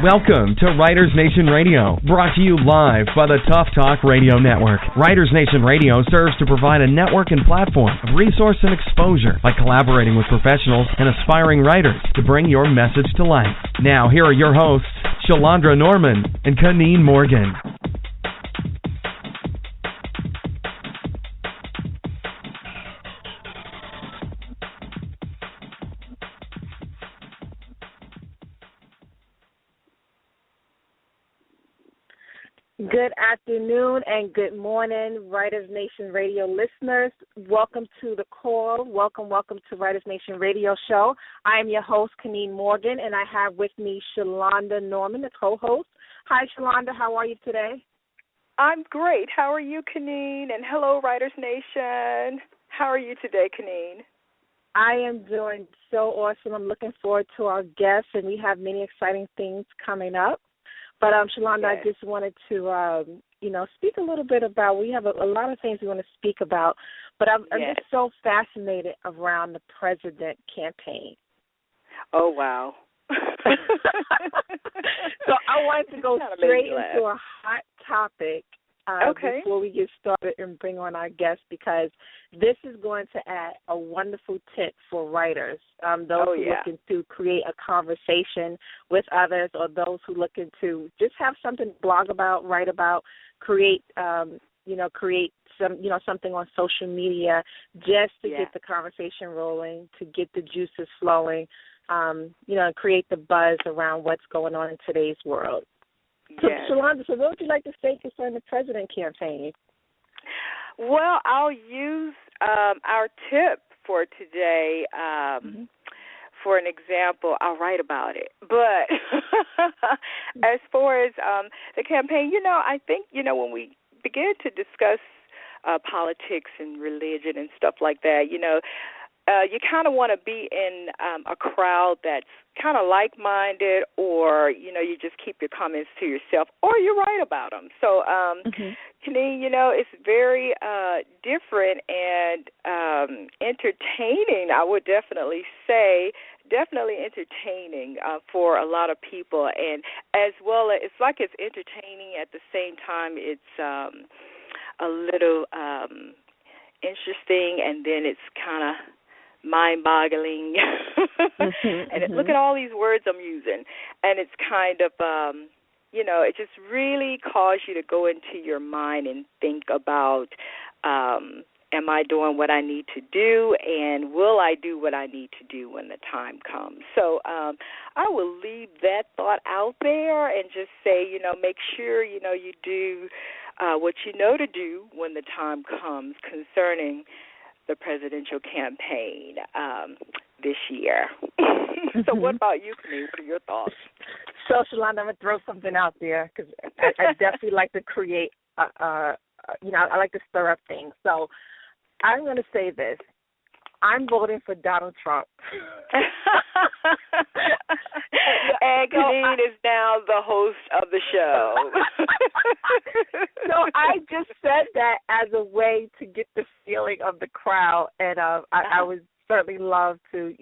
Welcome to Writers Nation Radio, brought to you live by the Tough Talk Radio Network. Writers Nation Radio serves to provide a network and platform of resource and exposure by collaborating with professionals and aspiring writers to bring your message to life. Now, here are your hosts, Shalandra Norman and Kaneen Morgan. Good afternoon and good morning, Writers Nation Radio listeners. Welcome to the call. Welcome to Writers Nation Radio Show. I am your host, Kaneen Morgan, and I have with me Shalonda Norman, the co-host. Hi, Shalonda. How are you today? I'm great. How are you, Kaneen? And hello, Writers Nation. How are you today, Kaneen? I am doing so awesome. I'm looking forward to our guests, and we have many exciting things coming up. But, Shalonda, yes. I just wanted to, speak a little bit about, we have a lot of things we want to speak about, but I'm yes. just so fascinated around the president campaign. Oh, wow. So I wanted to go straight into a hot topic before we get started and bring on our guests, because this is going to add a wonderful tip for writers, those who are looking to create a conversation with others, or those who are looking to just have something to blog about, write about, create something on social media just to get the conversation rolling, to get the juices flowing, and create the buzz around what's going on in today's world. So, yes. Shalonda, what would you like to say concerning the president campaign? Well, I'll use our tip for today for an example. I'll write about it. But as far as the campaign, I think, when we begin to discuss politics and religion and stuff like that, you kind of want to be in a crowd that's kind of like-minded, or, you just keep your comments to yourself, or you write about them. So, Kaneen, it's very different and entertaining, I would definitely say, definitely entertaining for a lot of people. And as well, it's like it's entertaining at the same time. It's a little interesting, and then it's kind of mind-boggling. And look at all these words I'm using. And it's kind of, it just really calls you to go into your mind and think about, am I doing what I need to do, and will I do what I need to do when the time comes? So I will leave that thought out there and just say, make sure, you do what you know to do when the time comes concerning the presidential campaign this year. So what about you, Kaneen? What are your thoughts? So, Shalonda, I'm going to throw something out there, because I definitely like to create, I like to stir up things. So I'm going to say this. I'm voting for Donald Trump. And Kaneen is now the host of the show. So I just said that as a way to get the feeling of the crowd, and I would certainly love to,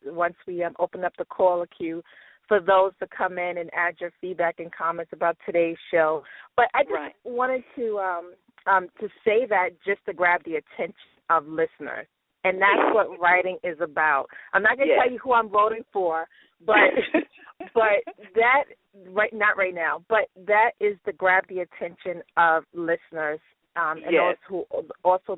once we open up the caller queue, for those to come in and add your feedback and comments about today's show. But I just wanted to say that just to grab the attention of listeners. And that's what writing is about. I'm not going to tell you who I'm voting for, but that not right now. But that is to grab the attention of listeners, and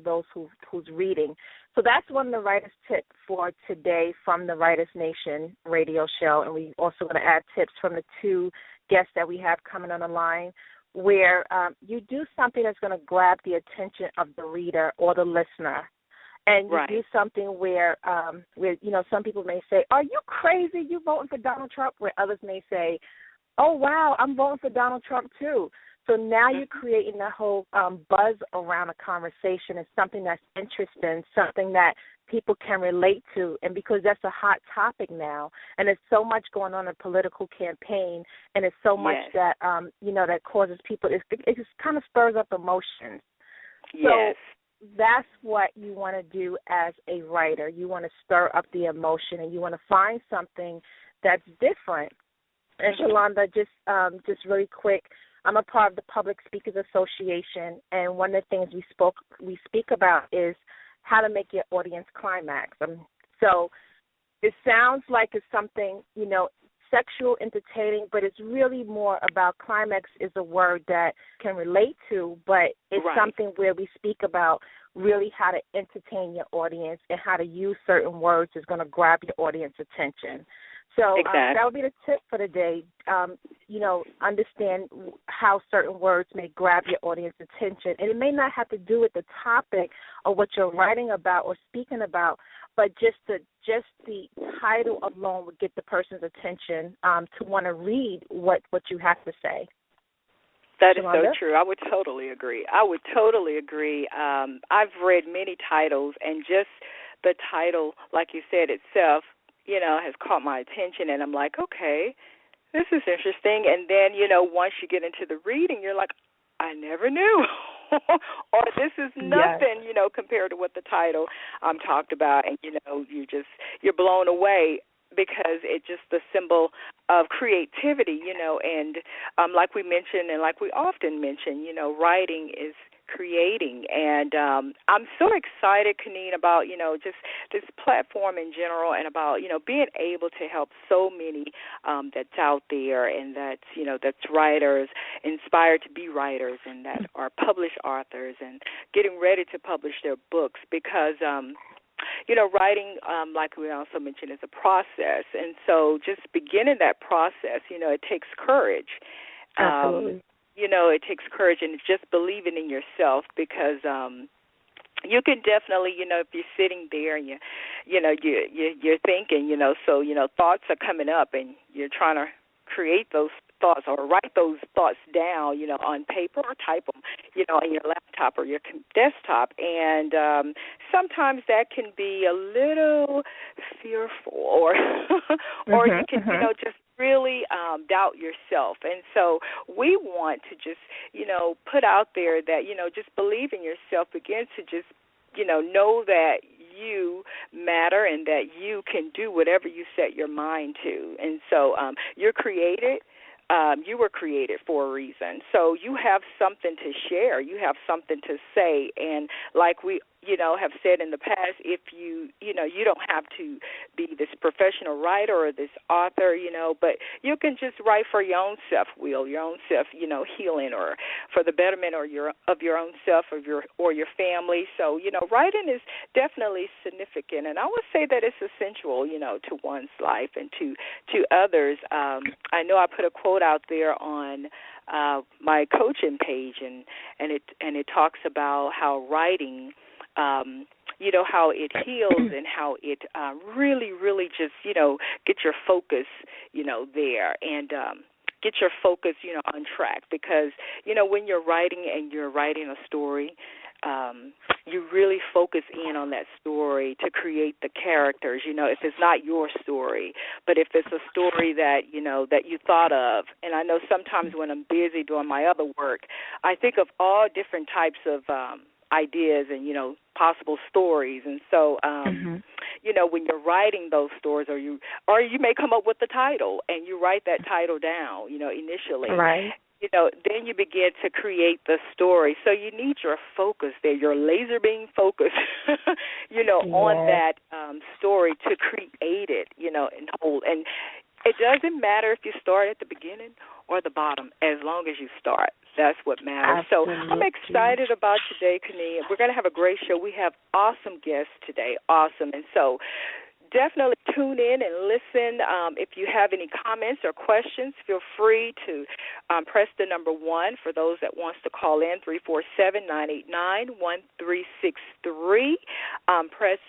those who's reading. So that's one of the writers' tips for today from the Writers Nation Radio Show, and we also going to add tips from the two guests that we have coming on the line, where you do something that's going to grab the attention of the reader or the listener. And you do something where some people may say, "Are you crazy? You voting for Donald Trump?" Where others may say, "Oh, wow, I'm voting for Donald Trump too." So now you're creating a whole buzz around a conversation. It's something that's interesting, something that people can relate to, and because that's a hot topic now, and there's so much going on in a political campaign, and it's so much that that causes people. It just kind of stirs up emotions. Yes. So that's what you want to do as a writer. You want to stir up the emotion, and you want to find something that's different And Shalonda, just really quick, I'm a part of the Public Speakers Association, and one of the things we speak about is how to make your audience climax. So it sounds like it's something, sexual, entertaining, but it's really more about climax is a word that can relate to, but it's something where we speak about really how to entertain your audience and how to use certain words is going to grab your audience attention. So that would be the tip for the day. Understand how certain words may grab your audience attention. And it may not have to do with the topic or what you're writing about or speaking about, but just the title alone would get the person's attention to want to read what you have to say. That is so true. I would totally agree. I've read many titles, and just the title, like you said, itself, has caught my attention, and I'm like, okay, this is interesting. And then, once you get into the reading, you're like, I never knew. Or this is nothing, compared to what the title talked about. And, you're blown away because it's just the symbol of creativity, and like we mentioned and like we often mention, writing is creating. And I'm so excited, Kaneen, about, just this platform in general and about, being able to help so many that's out there and that's writers, inspired to be writers, and that are published authors and getting ready to publish their books because, writing, like we also mentioned, is a process. And so just beginning that process, it takes courage. Absolutely. It takes courage, and it's just believing in yourself because you can definitely, if you're sitting there and you're thinking, so thoughts are coming up, and you're trying to create those thoughts or write those thoughts down, on paper or type them, on your laptop or your desktop. And sometimes that can be a little fearful, or you can, just really doubt yourself. And so we want to just, put out there that, just believe in yourself. Begin to just, know that you matter and that you can do whatever you set your mind to. And so you're created. You were created for a reason. So you have something to share. You have something to say. And like we, have said in the past, if you don't have to be this professional writer or this author, but you can just write for your own self-will, your own self, healing, or for the betterment of your own self, or your family. So, writing is definitely significant. And I would say that it's essential, to one's life and to others. I know I put a quote out there on my coaching page, and it talks about how writing, how it heals and how it really, really just, get your focus, there, and get your focus, on track. Because, when you're writing and you're writing a story, you really focus in on that story to create the characters, if it's not your story, but if it's a story that, that you thought of. And I know sometimes when I'm busy doing my other work, I think of all different types of ideas and, possible stories. And so, when you're writing those stories, or you may come up with the title and you write that title down, initially. Right. Then you begin to create the story. So you need your focus there, your laser beam focus, on that story to create it, and hold. And it doesn't matter if you start at the beginning or the bottom, as long as you start. That's what matters. Absolutely. So I'm excited about today, Kaneen. We're going to have a great show. We have awesome guests today, awesome. And so definitely tune in and listen. If you have any comments or questions, feel free to press the number 1 for those that wants to call in, 347-989-1363. Press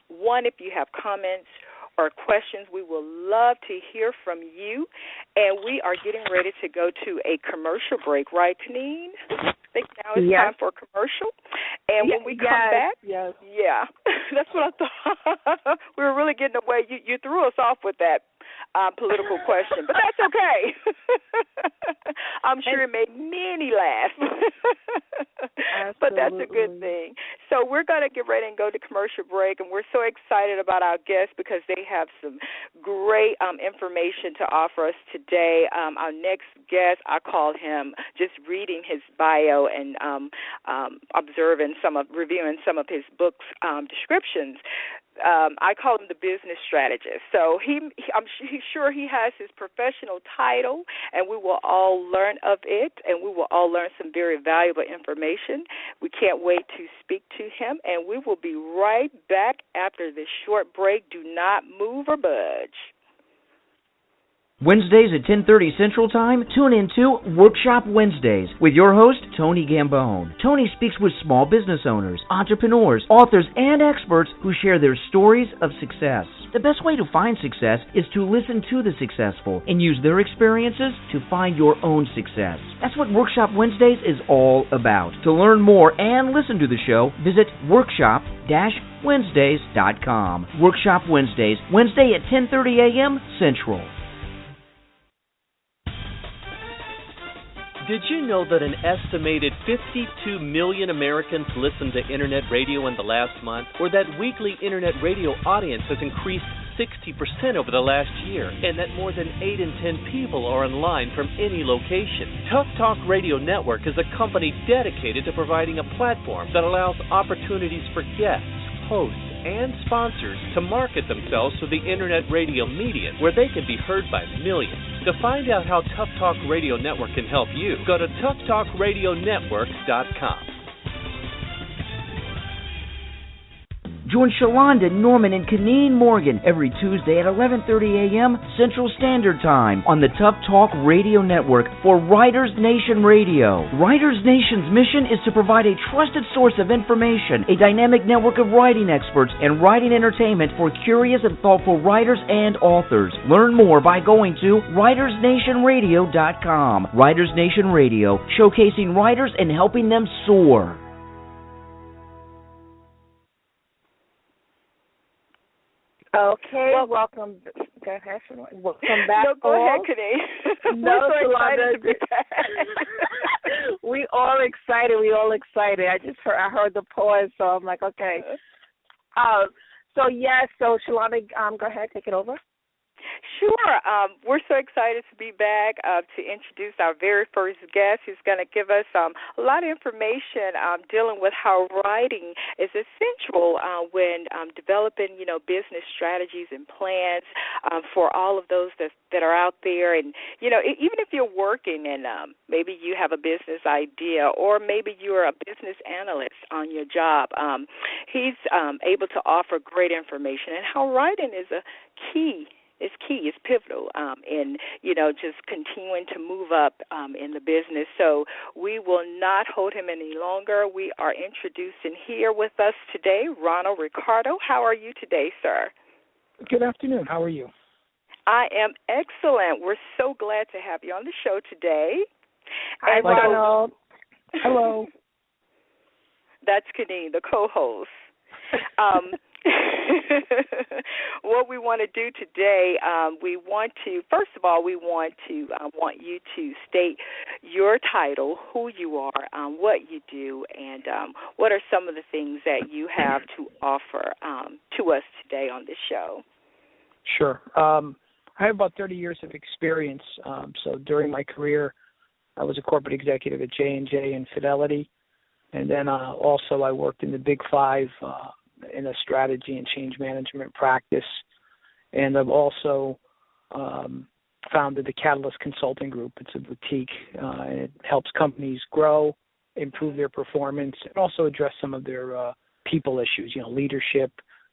1 if you have comments or questions. We will love to hear from you. And we are getting ready to go to a commercial break, right, Kaneen? I think now it's time for a commercial. And when we come back, that's what I thought. We were really getting away. You threw us off with that. political question, but that's okay. I'm sure it made many laugh. But that's a good thing. So we're going to get ready and go to commercial break, and we're so excited about our guests because they have some great information to offer us today. Our next guest, I called him just reading his bio and reviewing some of his books descriptions. I call him the business strategist. So I'm sure he has his professional title, and we will all learn of it, and we will all learn some very valuable information. We can't wait to speak to him, and we will be right back after this short break. Do not move or budge. Wednesdays at 10:30 Central Time, tune in to Workshop Wednesdays with your host, Tony Gambone. Tony speaks with small business owners, entrepreneurs, authors, and experts who share their stories of success. The best way to find success is to listen to the successful and use their experiences to find your own success. That's what Workshop Wednesdays is all about. To learn more and listen to the show, visit workshop-wednesdays.com. Workshop Wednesdays, Wednesday at 10:30 a.m. Central. Did you know that an estimated 52 million Americans listened to Internet radio in the last month? Or that weekly Internet radio audience has increased 60% over the last year? And that more than 8 in 10 people are online from any location? Tough Talk Radio Network is a company dedicated to providing a platform that allows opportunities for guests, hosts, and sponsors to market themselves to the Internet radio media, where they can be heard by millions. To find out how Tough Talk Radio Network can help you, go to toughtalkradionetwork.com. Join Shalonda, Norman, and Kaneen Morgan every Tuesday at 11:30 a.m. Central Standard Time on the Tough Talk Radio Network for Writers Nation Radio. Writers Nation's mission is to provide a trusted source of information, a dynamic network of writing experts, and writing entertainment for curious and thoughtful writers and authors. Learn more by going to writersnationradio.com. Writers Nation Radio, showcasing writers and helping them soar. Okay, welcome. Go ahead. Welcome back. No, go ahead, Kenny. No, we're so excited to be back. We all excited. I heard the pause, so I'm like, okay. So Shalonda, go ahead, take it over. Sure. We're so excited to be back to introduce our very first guest who's going to give us a lot of information dealing with how writing is essential when developing, business strategies and plans for all of those that are out there. And, even if you're working and maybe you have a business idea or maybe you're a business analyst on your job, he's able to offer great information and how writing is key. It's pivotal in, just continuing to move up in the business. So we will not hold him any longer. We are introducing here with us today Ronald Ricardo. How are you today, sir? Good afternoon. How are you? I am excellent. We're so glad to have you on the show today. Hi, Ronald. Hello. That's Kenny, the co-host. What we want to do today, we want you to state your title, who you are, what you do, and what are some of the things that you have to offer to us today on this show. Sure. I have about 30 years of experience. So during my career, I was a corporate executive at J&J and Fidelity, and then also I worked in the Big Five in a strategy and change management practice. And I've also founded the Catalyst Consulting Group. It's a boutique, and it helps companies grow, improve their performance, and also address some of their people issues, leadership,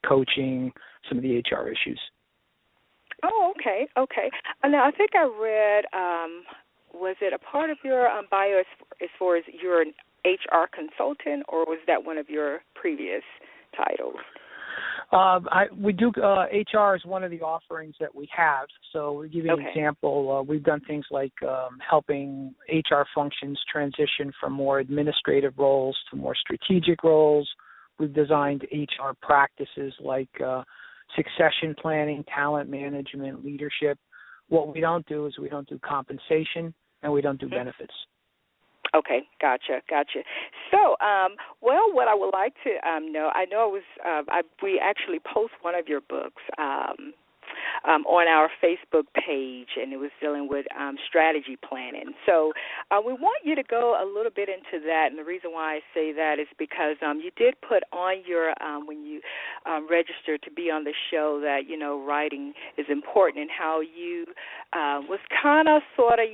coaching, some of the HR issues. Oh, okay. Now, I think I read, was it a part of your bio as far as you're an HR consultant, or was that one of your previous titles? We do. HR is one of the offerings that we have. So, to give you an example, we've done things like helping HR functions transition from more administrative roles to more strategic roles. We've designed HR practices like succession planning, talent management, leadership. What we don't do is we don't do compensation and we don't do benefits. Okay, gotcha. So, what I would like to know, I know we actually post one of your books on our Facebook page, and it was dealing with strategy planning. So we want you to go a little bit into that, and the reason why I say that is because you did put on your, when you registered to be on the show, that, writing is important, and how you was kind of sort of,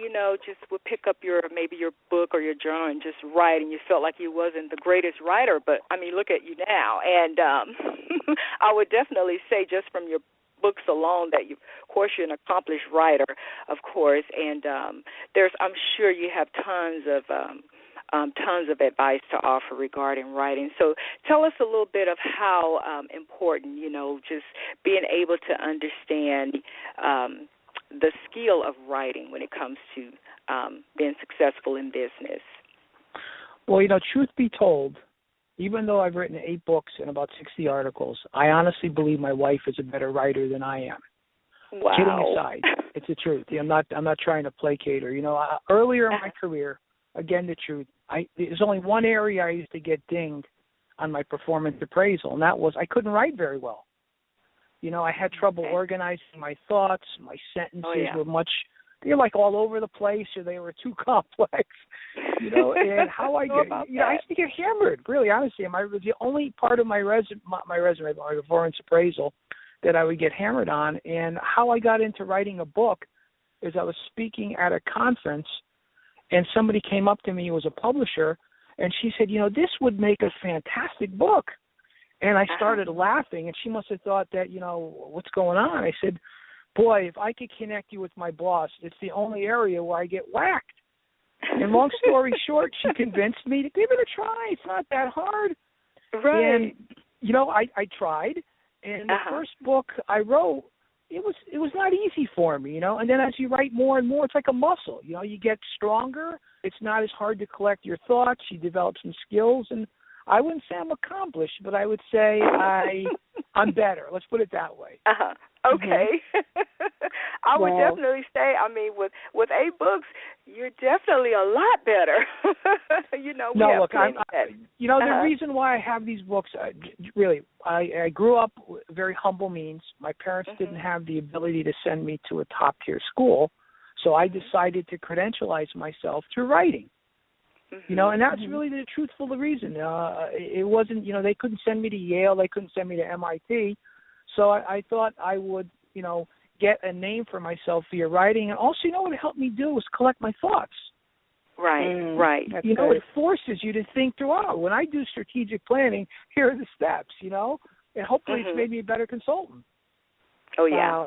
just would pick up maybe your book or your journal and just write, and you felt like you wasn't the greatest writer, but, look at you now. And I would definitely say, just from your books alone, that of course you're an accomplished writer, of course, and I'm sure you have tons of advice to offer regarding writing. So tell us a little bit of how important, just being able to understand the skill of writing when it comes to being successful in business. Well, truth be told, even though I've written 8 books and about 60 articles, I honestly believe my wife is a better writer than I am. Wow. Kidding aside, it's the truth. I'm not trying to placate her. Earlier in my career, again, the truth, there's only one area I used to get dinged on my performance appraisal, and that was I couldn't write very well. I had trouble organizing my thoughts. My sentences were they were like all over the place, or they were too complex. And how I get, I used to get hammered. Really, honestly, the only part of my resume, my performance appraisal, that I would get hammered on. And how I got into writing a book is I was speaking at a conference, and somebody came up to me who was a publisher, and she said, this would make a fantastic book. And I started laughing, and she must have thought that, what's going on? I said, boy, if I could connect you with my boss, it's the only area where I get whacked. And long story short, she convinced me to give it a try. It's not that hard. Right. And, I tried. And the first book I wrote, it was not easy for me, And then as you write more and more, it's like a muscle. You get stronger. It's not as hard to collect your thoughts. You develop some skills. And I wouldn't say I'm accomplished, but I would say I'm better. Let's put it that way. Okay. I would definitely say, with 8 books, you're definitely a lot better. The reason why I have these books, really, I grew up with very humble means. My parents didn't have the ability to send me to a top-tier school, so I decided to credentialize myself through writing. And that's really the truthful reason. It wasn't, they couldn't send me to Yale, they couldn't send me to MIT. So I thought I would, get a name for myself via writing. And also, what it helped me do was collect my thoughts. Right. That's it forces you to think through, when I do strategic planning, here are the steps, and hopefully it's made me a better consultant. Oh, yeah,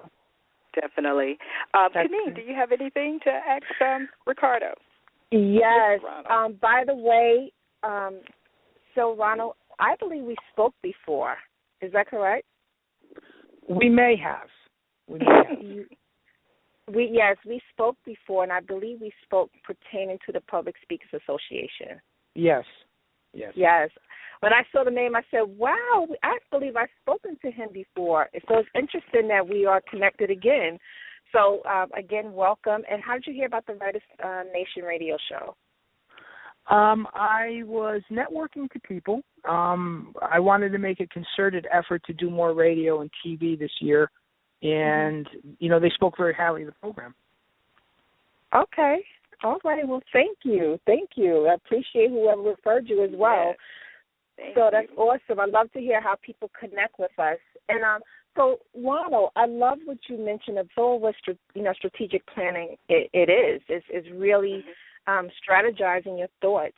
definitely. Janine, do you have anything to ask Ricardo? Yes. By the way, so Ronald, I believe we spoke before. Is that correct? We may have. We spoke before, and I believe we spoke pertaining to the Public Speakers Association. Yes. When I saw the name, I said, wow, I believe I've spoken to him before. So it's interesting that we are connected again. So, again, welcome. And how did you hear about the Writers Nation radio show? I was networking to people. I wanted to make a concerted effort to do more radio and TV this year. And, they spoke very highly of the program. Okay. All right. Well, thank you. I appreciate whoever referred you as well. Yes. That's awesome. I love to hear how people connect with us. And so, Ronald, I love what you mentioned of what strategic planning it is. It's really strategizing your thoughts.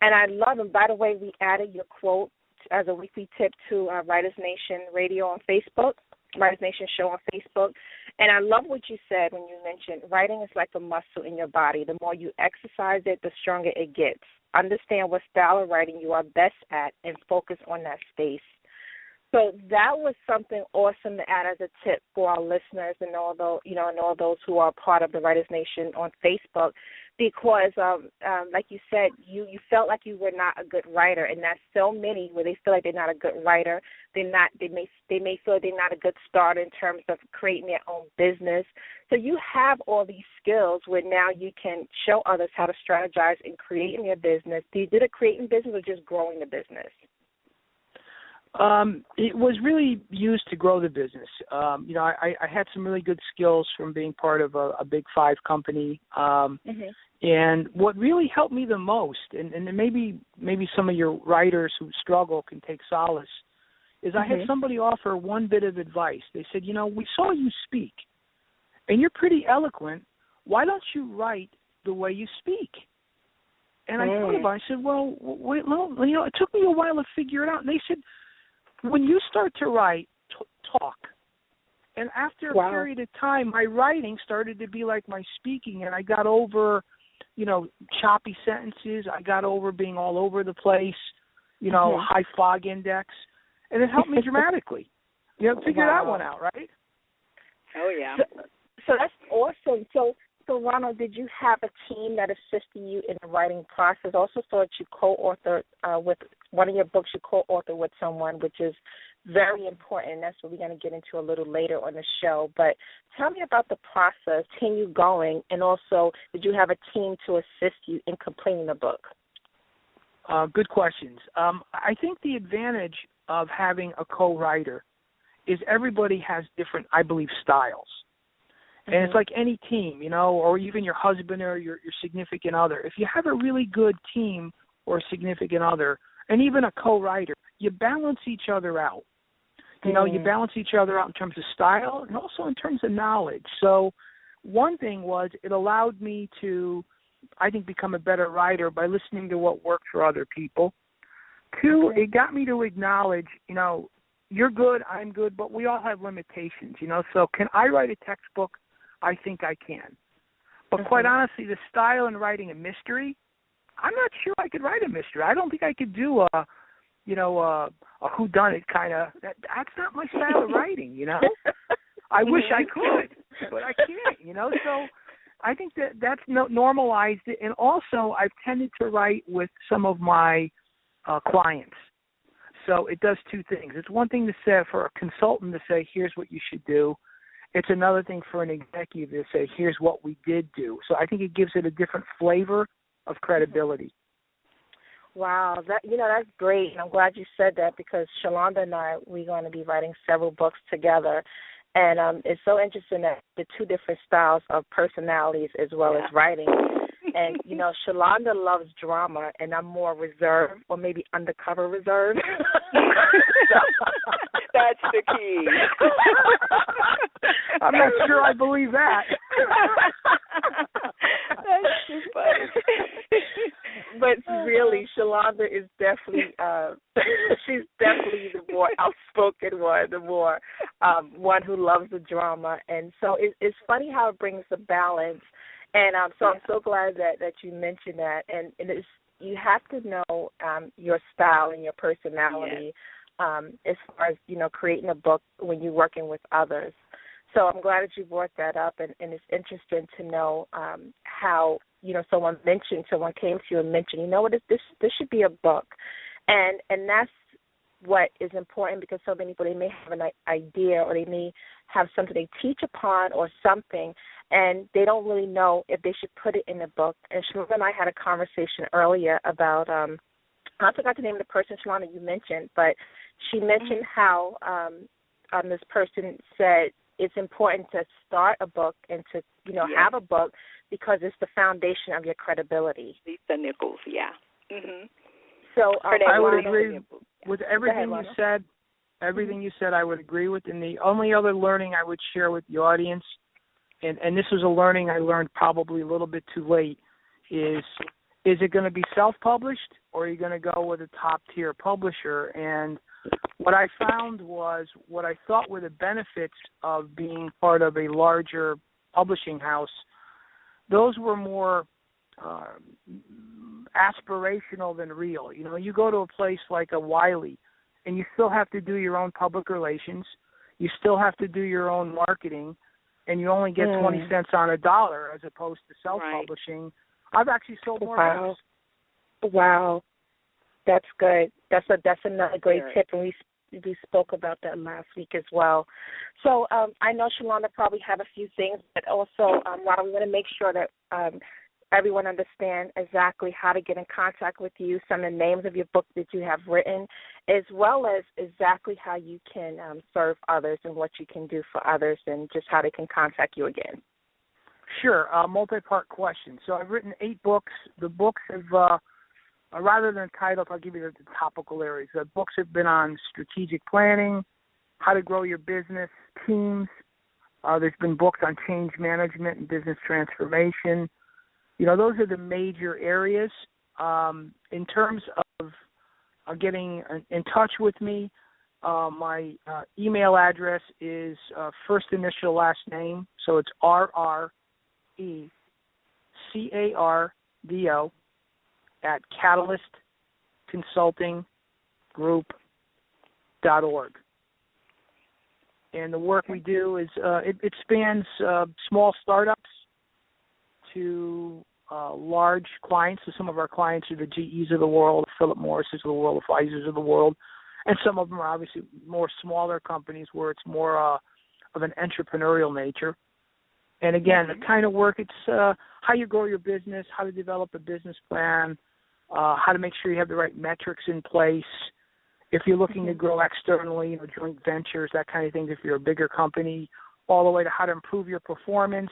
And I love them. By the way, we added your quote as a weekly tip to Writers Nation Radio on Facebook, Writers Nation Show on Facebook. And I love what you said when you mentioned writing is like a muscle in your body. The more you exercise it, the stronger it gets. Understand what style of writing you are best at and focus on that space. So that was something awesome to add as a tip for our listeners and all those, and all those who are part of the Writers Nation on Facebook, because, like you said, you felt like you were not a good writer, and that's so many where they feel like they're not a good writer. They may feel they're not a good starter in terms of creating their own business. So you have all these skills where now you can show others how to strategize in creating their business. Do you do the creating business or just growing the business? It was really used to grow the business. I had some really good skills from being part of a Big Five company. And what really helped me the most, and maybe some of your writers who struggle can take solace, is I had somebody offer one bit of advice. They said, we saw you speak, and you're pretty eloquent. Why don't you write the way you speak? And I thought about it. I said, well, it took me a while to figure it out. And they said, when you start to write, talk. And after a period of time, my writing started to be like my speaking, and I got over, choppy sentences. I got over being all over the place, high fog index. And it helped me dramatically. Figure that one out, right? Oh, yeah. So that's awesome. So Ronald, did you have a team that assisted you in the writing process? Also saw that you co-authored with one of your books, you co-authored with someone, which is very important. That's what we're going to get into a little later on the show. But tell me about the process, you going, and also did you have a team to assist you in completing the book? Good questions. I think the advantage of having a co-writer is everybody has different, I believe, styles. And it's like any team, or even your husband or your significant other. If you have a really good team or significant other, and even a co-writer, you balance each other out. You balance each other out in terms of style and also in terms of knowledge. So one thing was it allowed me to, I think, become a better writer by listening to what worked for other people. Two, it got me to acknowledge, you're good, I'm good, but we all have limitations, So can I write a textbook? I think I can. But quite honestly, the style in writing a mystery, I'm not sure I could write a mystery. I don't think I could do a whodunit kind of. That's not my style of writing, I wish I could, but I can't, So I think that's normalized it. And also, I've tended to write with some of my clients. So it does two things. It's one thing to say for a consultant to say, here's what you should do. It's another thing for an executive to say, here's what we did do. So I think it gives it a different flavor of credibility. Wow, that's great. And I'm glad you said that because Shalonda and I, we're going to be writing several books together. And it's so interesting that the two different styles of personalities as well as writing. And, Shalonda loves drama, and I'm more reserved or maybe undercover reserved. That's the key. I'm not sure I believe that. That's too funny. But really, Shalonda is definitely, she's definitely the more outspoken one, the more one who loves the drama. And so it's funny how it brings the balance. And so I'm so glad that you mentioned that. And you have to know your style and your personality as far as, creating a book when you're working with others. So I'm glad that you brought that up. And it's interesting to know how, someone came to you and mentioned, this should be a book. And that's what is important because so many people, they may have an idea or they may have something they teach upon or something, and they don't really know if they should put it in a book. And Shalonda and I had a conversation earlier about, I forgot the name of the person, Shalonda, you mentioned, but she mentioned how this person said it's important to start a book and to, have a book because it's the foundation of your credibility. Lisa Nichols, So I would agree with everything you said. Everything you said, I would agree with. And the only other learning I would share with the audience, and this was a learning I learned probably a little bit too late, is it going to be self-published or are you going to go with a top-tier publisher? And what I found was what I thought were the benefits of being part of a larger publishing house, those were more aspirational than real. You go to a place like a Wiley, and you still have to do your own public relations. You still have to do your own marketing, and you only get 20 cents on a dollar as opposed to self-publishing. Right. I've actually sold more books. Wow. That's good. That's another great tip, and we spoke about that last week as well. So I know Shalonda probably have a few things, but also, Ronald, we want to make sure that everyone understands exactly how to get in contact with you, some of the names of your books that you have written, as well as exactly how you can serve others and what you can do for others, and just how they can contact you again. Sure. Multi-part question. So I've written 8 books. The books have, rather than titles, I'll give you the topical areas. The books have been on strategic planning, how to grow your business, teams. There's been books on change management and business transformation. Those are the major areas. In terms of getting in touch with me, my email address is first initial last name, so it's RRECARDO at catalystconsultinggroup.org. And the work we do is it spans small startups to large clients. So some of our clients are the GEs of the world, Philip Morris's of the world, the Pfizer's of the world, and some of them are obviously more smaller companies where it's more of an entrepreneurial nature. And again, the kind of work, it's how you grow your business, how to develop a business plan, how to make sure you have the right metrics in place. If you're looking to grow externally, joint ventures, that kind of thing, if you're a bigger company, all the way to how to improve your performance,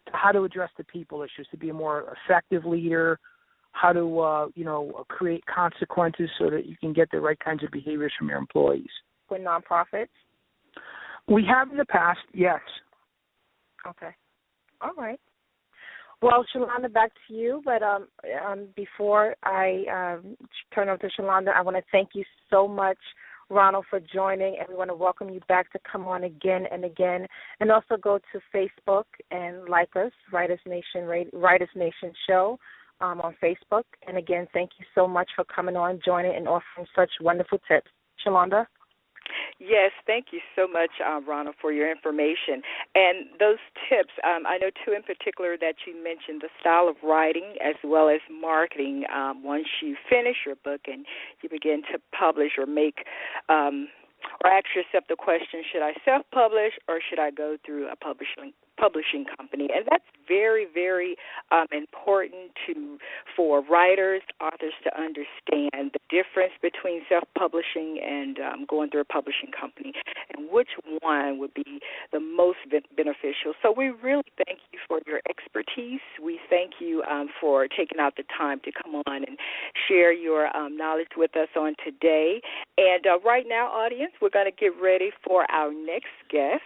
to how to address the people issues, to be a more effective leader, how to, create consequences so that you can get the right kinds of behaviors from your employees. With nonprofits? We have in the past, yes. Okay. All right. Well, Shalonda, back to you. But before I turn over to Shalonda, I want to thank you so much, Ronald, for joining, and we want to welcome you back to come on again and again. And also go to Facebook and like us, Writers Nation Show on Facebook. And again, thank you so much for coming on, joining, and offering such wonderful tips. Shalonda? Yes, thank you so much, Ronald, for your information. And those tips, I know two in particular that you mentioned, the style of writing as well as marketing. Once you finish your book and you begin to publish or make or ask yourself the question, should I self-publish or should I go through a publishing company? And that's very, very important for writers, authors to understand the difference between self-publishing and going through a publishing company, and which one would be the most beneficial. So we really thank you for your expertise. We thank you for taking out the time to come on and share your knowledge with us on today. And right now, audience, we're going to get ready for our next guest.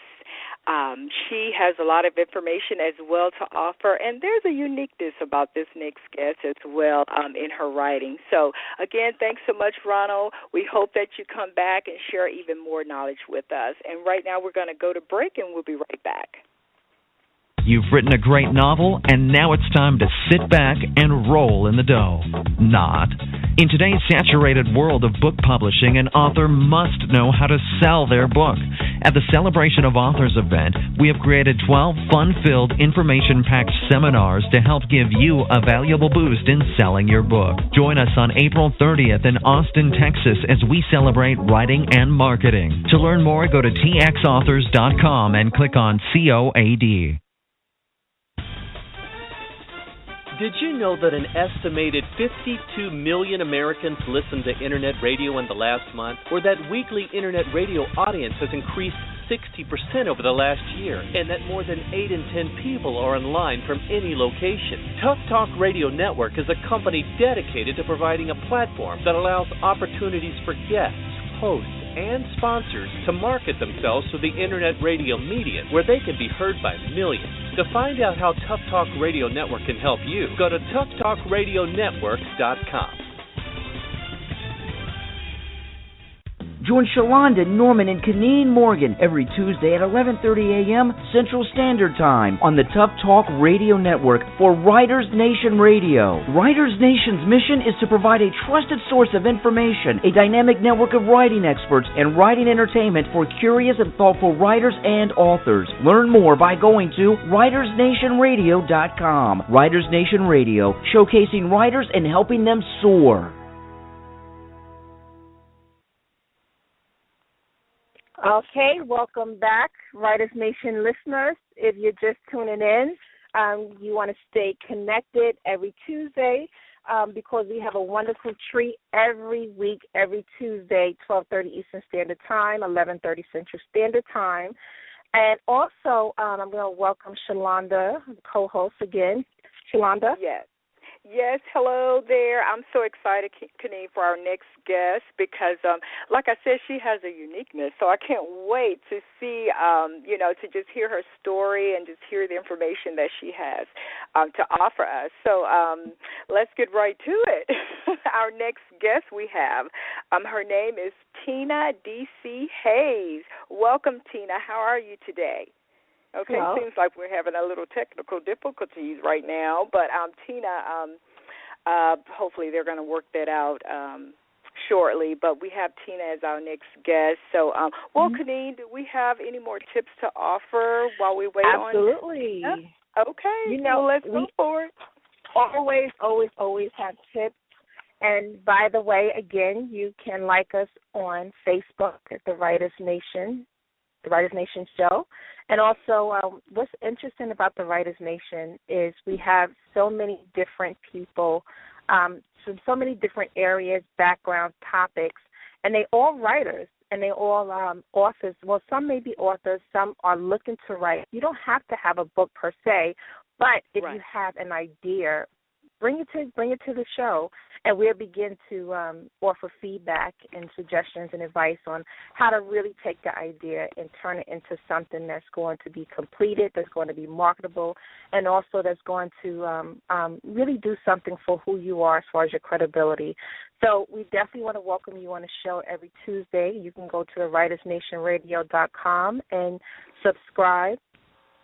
She has a lot of information as well to offer, and there's a uniqueness about this next guest as well in her writing. So, again, thanks so much, Ronald. We hope that you come back and share even more knowledge with us. And right now we're going to go to break, and we'll be right back. You've written a great novel, and now it's time to sit back and roll in the dough. Not. In today's saturated world of book publishing, an author must know how to sell their book. At the Celebration of Authors event, we have created 12 fun-filled, information-packed seminars to help give you a valuable boost in selling your book. Join us on April 30th in Austin, Texas, as we celebrate writing and marketing. To learn more, go to txauthors.com and click on COAD. Did you know that an estimated 52 million Americans listened to Internet radio in the last month, or that weekly Internet radio audience has increased 60% over the last year, and that more than 8 in 10 people are online from any location? Tough Talk Radio Network is a company dedicated to providing a platform that allows opportunities for guests, hosts, and sponsors to market themselves to the Internet radio medium, where they can be heard by millions. To find out how Tough Talk Radio Network can help you, go to toughtalkradionetwork.com. Join Shalonda, Norman, and Kaneen Morgan every Tuesday at 11:30 a.m. Central Standard Time on the Tough Talk Radio Network for Writers Nation Radio. Writers Nation's mission is to provide a trusted source of information, a dynamic network of writing experts, and writing entertainment for curious and thoughtful writers and authors. Learn more by going to WritersNationRadio.com. Writers Nation Radio, showcasing writers and helping them soar. Okay, welcome back, Writers Nation listeners. If you're just tuning in, you want to stay connected every Tuesday because we have a wonderful treat every week, every Tuesday, 12:30 Eastern Standard Time, 11:30 Central Standard Time. And also, I'm going to welcome Shalonda, co-host again. Shalonda? Yes, hello there. I'm so excited, Kaneen, for our next guest because, like I said, she has a uniqueness. So I can't wait to see, to just hear her story and just hear the information that she has to offer us. So let's get right to it. Our next guest we have, her name is Tina D.C. Hayes. Welcome, Tina. How are you today? Okay, Hello. Seems like we're having a little technical difficulties right now, but Tina, hopefully they're going to work that out shortly. But we have Tina as our next guest. So, Kaneen, do we have any more tips to offer while we wait on? Absolutely. Okay, let's go for it. Always have tips. And by the way, again, you can like us on Facebook at the Writers Nation Show. And also, what's interesting about the Writers Nation is we have so many different people, so many different areas, backgrounds, topics, and they all writers and they all authors. Well, some may be authors, some are looking to write. You don't have to have a book per se, but if you have an idea, bring it to the show, and we'll begin to offer feedback and suggestions and advice on how to really take the idea and turn it into something that's going to be completed, that's going to be marketable, and also that's going to really do something for who you are as far as your credibility. So we definitely want to welcome you on the show every Tuesday. You can go to WritersNationRadio.com and subscribe.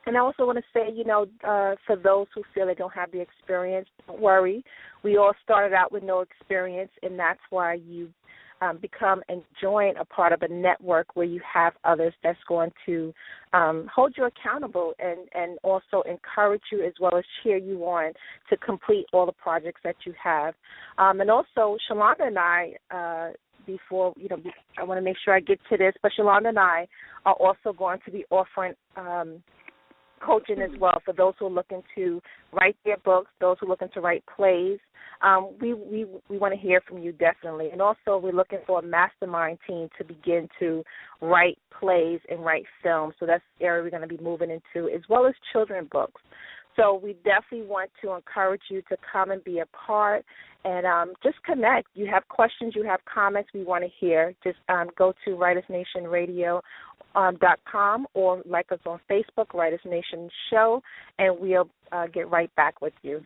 And I also want to say, for those who feel they don't have the experience, don't worry. We all started out with no experience, and that's why you become and join a part of a network where you have others that's going to hold you accountable and also encourage you as well as cheer you on to complete all the projects that you have. And also, Shalonda and I, before, I want to make sure I get to this, but Shalonda and I are also going to be offering coaching as well for those who are looking to write their books, those who are looking to write plays. We want to hear from you definitely. And also we're looking for a mastermind team to begin to write plays and write films. So that's the area we're going to be moving into, as well as children's books. So we definitely want to encourage you to come and be a part and just connect. You have questions, you have comments we want to hear. Just go to WritersNationRadio.com or like us on Facebook, Writers Nation Show, and we'll get right back with you.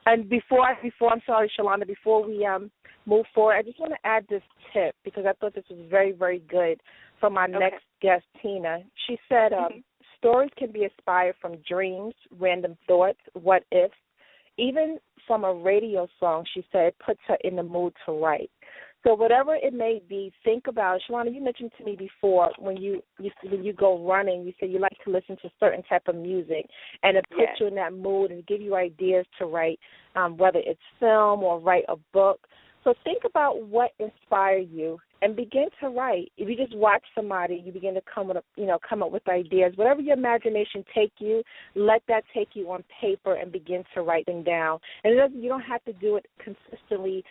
And before I'm sorry, Shalonda, before we move forward, I just want to add this tip because I thought this was very, very good from our next guest, Tina. She said, stories can be inspired from dreams, random thoughts, what ifs, even from a radio song. She said it puts her in the mood to write. So whatever it may be, think about it. Shalonda, you mentioned to me before when you go running, you say you like to listen to certain type of music, and it puts you in that mood and give you ideas to write, whether it's film or write a book. So think about what inspired you and begin to write. If you just watch somebody, you begin to come up with ideas. Whatever your imagination take you, let that take you on paper and begin to write them down. And you don't have to do it consistently,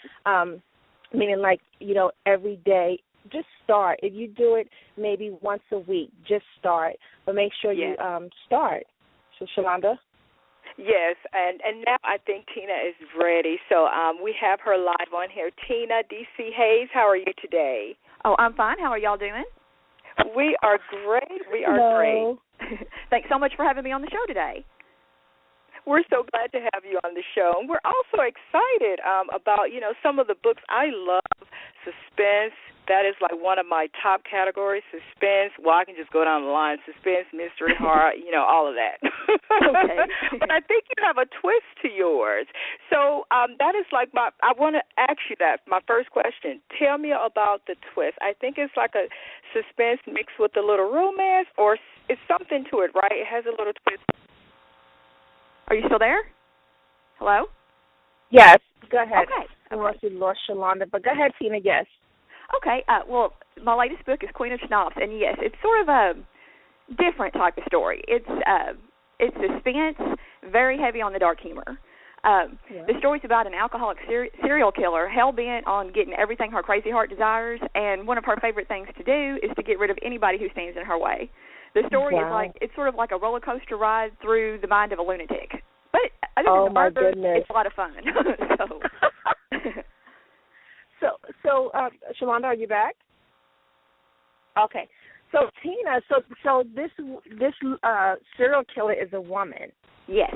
meaning every day. Just start. If you do it maybe once a week, just start. But make sure you start. So, Shalonda? Yes, and now I think Tina is ready. So we have her live on here. Tina D.C. Hayes, how are you today? Oh, I'm fine. How are y'all doing? We are great. We are Hello. great. Thanks so much for having me on the show today. We're so glad to have you on the show. And we're also excited about, some of the books. I love suspense. That is like one of my top categories, suspense. Well, I can just go down the line, suspense, mystery, horror, all of that. Okay. But I think you have a twist to yours. So that is like I want to ask you that, my first question. Tell me about the twist. I think it's like a suspense mixed with a little romance, or it's something to it, right? It has a little twist. Are you still there? Hello? Yes, go ahead. Okay. Unless we lost Shalonda, but go ahead, Tina, yes. Okay, well, my latest book is Queen of Schnapps, and yes, it's sort of a different type of story. It's suspense, very heavy on the dark humor. The story's about an alcoholic serial killer hell-bent on getting everything her crazy heart desires, and one of her favorite things to do is to get rid of anybody who stands in her way. The story is it's sort of like a roller coaster ride through the mind of a lunatic. But other than the murder, it's a lot of fun. So, Shalonda, are you back? Okay. So Tina, so this serial killer is a woman. Yes.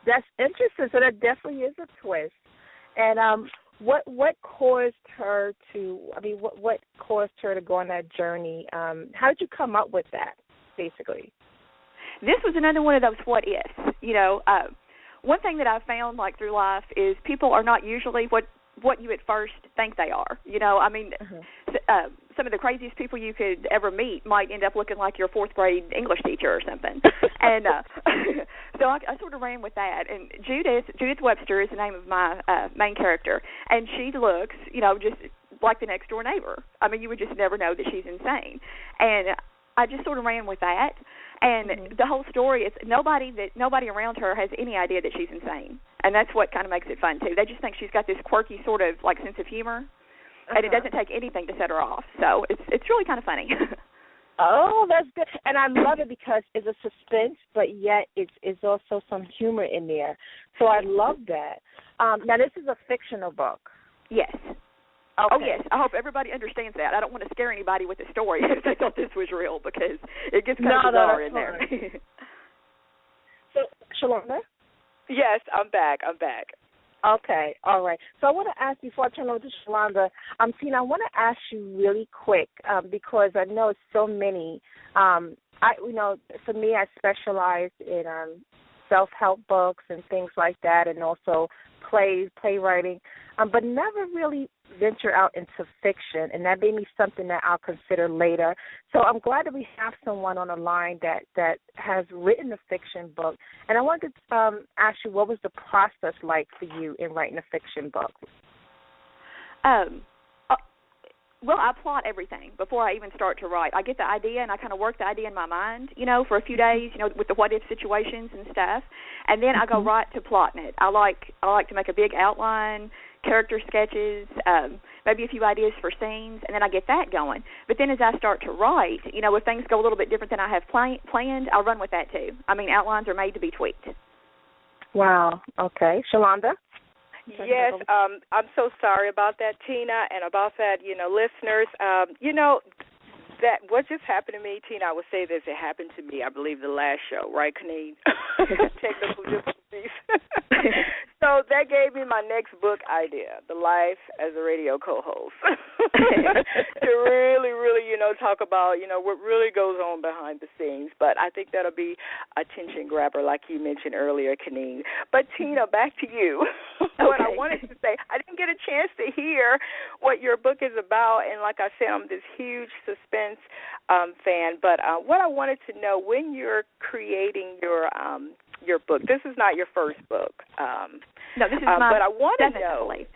That's interesting. So that definitely is a twist. And what caused her to? I mean, what caused her to go on that journey? How did you come up with that, basically? This was another one of those what ifs. One thing that I've found, like through life, is people are not usually what you at first think they are. Some of the craziest people you could ever meet might end up looking like your fourth grade English teacher or something. And so I sort of ran with that. And Judith Webster is the name of my main character, and she looks, just like the next door neighbor. I mean, you would just never know that she's insane. And I just sort of ran with that. And the whole story is nobody around her has any idea that she's insane, and that's what kind of makes it fun too. They just think she's got this quirky sort of like sense of humor, and it doesn't take anything to set her off. So it's really kind of funny. Oh, that's good, and I love it because it's a suspense, but yet it's also some humor in there. So I love that. Now this is a fictional book. Yes. Okay. Oh, yes. I hope everybody understands that. I don't want to scare anybody with the story if they thought this was real, because it gets kind of bizarre in there. So, Shalonda? Yes, I'm back. Okay, all right. So I want to ask, before I turn over to Shalonda, Tina, I want to ask you really quick, because I know it's so many. For me, I specialize in self-help books and things like that, and also playwriting, but never really venture out into fiction, and that may be something that I'll consider later. So I'm glad that we have someone on the line that has written a fiction book, and I wanted to ask you, what was the process like for you in writing a fiction book? Well, I plot everything before I even start to write. I get the idea, and I kind of work the idea in my mind, for a few days, with the what-if situations and stuff, and then I go right to plotting it. I like to make a big outline, character sketches, maybe a few ideas for scenes, and then I get that going. But then as I start to write, if things go a little bit different than I have planned, I'll run with that too. I mean, outlines are made to be tweaked. Wow. Okay. Shalonda? Yes, I'm so sorry about that, Tina, and about that, listeners. That what just happened to me, Tina, I would say this, it happened to me, I believe, the last show, right, Kaneen? Technical difficulties. So that gave me my next book idea, The Life as a Radio Co-Host, to really, talk about, what really goes on behind the scenes. But I think that'll be a attention grabber, like you mentioned earlier, Kaneen. But, Tina, back to you. What I wanted to say, I didn't get a chance to hear what your book is about, and like I said, I'm this huge suspense fan. But what I wanted to know, when you're creating your book, this is not your first book. No, this is my but I want to know, believe.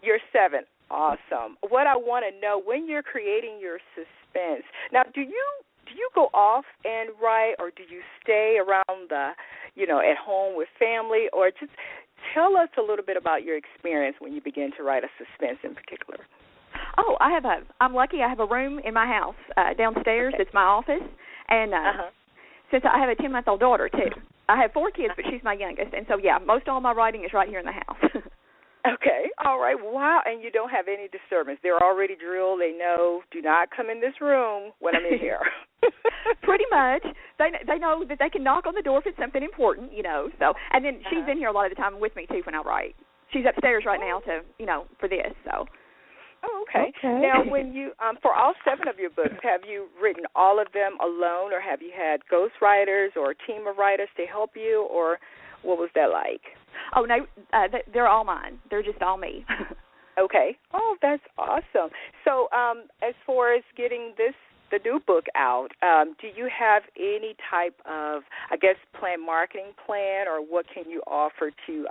You're 7. Awesome. What I want to know, when you're creating your suspense, now do you go off and write, or do you stay around at home with family, or just tell us a little bit about your experience when you begin to write a suspense in particular. Oh, I'm lucky. I have a room in my house downstairs. Okay. It's my office, and since I have a 10-month-old daughter too, I have 4 kids, but she's my youngest, and so most all my writing is right here in the house. Okay, all right, wow, and you don't have any disturbance. They're already drilled. They know, do not come in this room when I'm in here. Pretty much. they know that they can knock on the door if it's something important, you know. So, and then she's in here a lot of the time with me too when I write. She's upstairs right now to, you know, for this. So. Oh, okay. Now, when you, for all 7 of your books, have you written all of them alone, or have you had ghostwriters or a team of writers to help you, or what was that like? Oh, no, they're all mine. They're just all me. Okay. Oh, that's awesome. So, as far as getting the new book out, do you have any type of, I guess, marketing plan, or what can you offer to